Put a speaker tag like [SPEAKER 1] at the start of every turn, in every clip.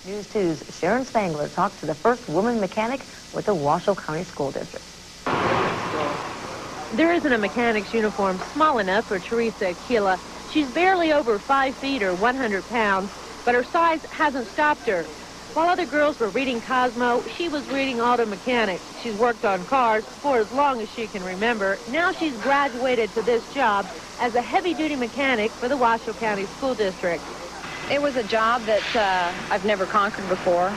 [SPEAKER 1] News 2's Sharon Spangler talks to the first woman mechanic with the Washoe County School District.
[SPEAKER 2] There isn't a mechanic's uniform small enough for Teresa Aquila. She's barely over 5 feet or 100 pounds, but her size hasn't stopped her. While other girls were reading Cosmo, she was reading auto mechanics. She's worked on cars for as long as she can remember. Now she's graduated to this job as a heavy-duty mechanic for the Washoe County School District.
[SPEAKER 3] It was a job that I've never conquered before.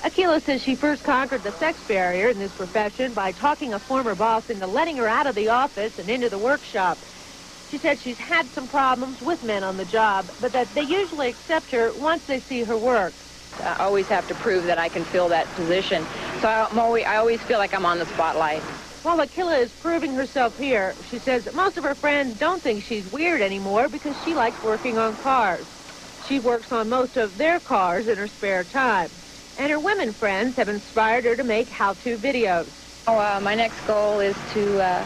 [SPEAKER 2] Aquila says she first conquered the sex barrier in this profession by talking a former boss into letting her out of the office and into the workshop. She said she's had some problems with men on the job, but that they usually accept her once they see her work.
[SPEAKER 3] I always have to prove that I can fill that position, so I always feel like I'm on the spotlight.
[SPEAKER 2] While Aquila is proving herself here, she says that most of her friends don't think she's weird anymore because she likes working on cars. She works on most of their cars in her spare time. And her women friends have inspired her to make how-to videos.
[SPEAKER 3] My next goal is to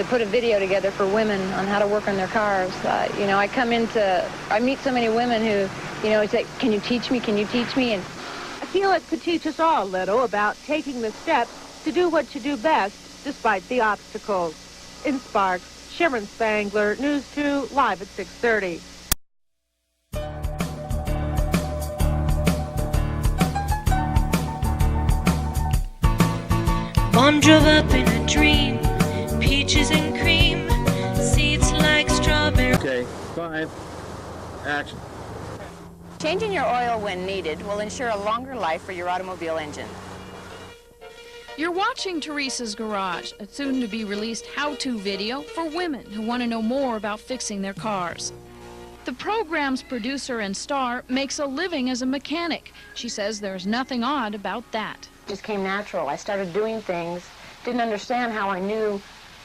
[SPEAKER 3] put a video together for women on how to work on their cars. I meet so many women who, say, can you teach me, can you teach me? And
[SPEAKER 2] Aquila could teach us all a little about taking the steps to do what you do best, despite the obstacles. In Sparks, Sharon Spangler, News 2, live at 6:30.
[SPEAKER 4] Mom drove up in a dream, peaches and cream, seeds like strawberry.
[SPEAKER 5] Okay, 5, action.
[SPEAKER 3] changing your oil when needed will ensure a longer life for your automobile engine.
[SPEAKER 6] You're watching Teresa's Garage, a soon-to-be-released how-to video for women who want to know more about fixing their cars. The program's producer and star makes a living as a mechanic. She says there's nothing odd about that.
[SPEAKER 7] It just came natural. I started doing things, didn't understand how I knew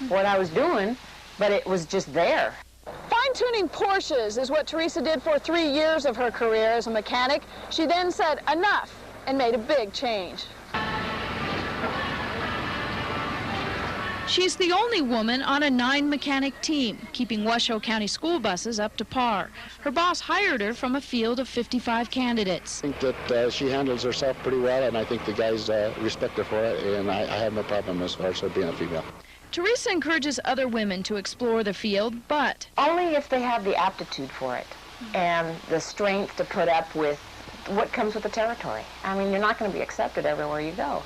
[SPEAKER 7] what I was doing, but it was just there.
[SPEAKER 8] Fine-tuning Porsches is what Teresa did for 3 years of her career as a mechanic. She then said enough and made a big change.
[SPEAKER 6] She's the only woman on a 9-mechanic team, keeping Washoe County school buses up to par. Her boss hired her from a field of 55 candidates.
[SPEAKER 5] I think that she handles herself pretty well, and I think the guys respect her for it, and I have no problem as far as her being a female.
[SPEAKER 6] Teresa encourages other women to explore the field, but
[SPEAKER 7] only if they have the aptitude for it and the strength to put up with what comes with the territory. I mean, you're not going to be accepted everywhere you go.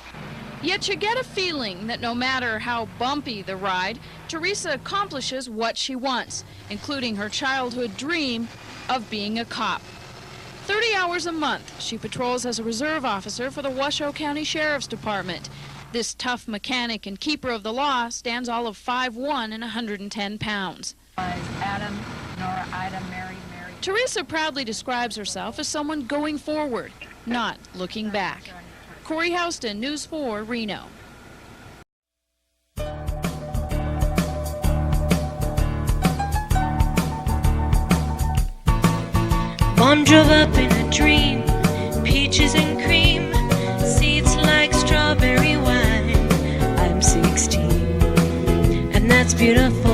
[SPEAKER 6] Yet you get a feeling that no matter how bumpy the ride, Teresa accomplishes what she wants, including her childhood dream of being a cop. 30 hours a month, she patrols as a reserve officer for the Washoe County Sheriff's Department. This tough mechanic and keeper of the law stands all of 5'1" and 110 pounds.
[SPEAKER 3] Adam, Nora, Ida, Mary.
[SPEAKER 6] Teresa proudly describes herself as someone going forward, not looking back. Corey Houston, News 4, Reno.
[SPEAKER 4] Mom drove up in a dream, peaches and cream, seeds like strawberry wine. I'm 16, and that's beautiful.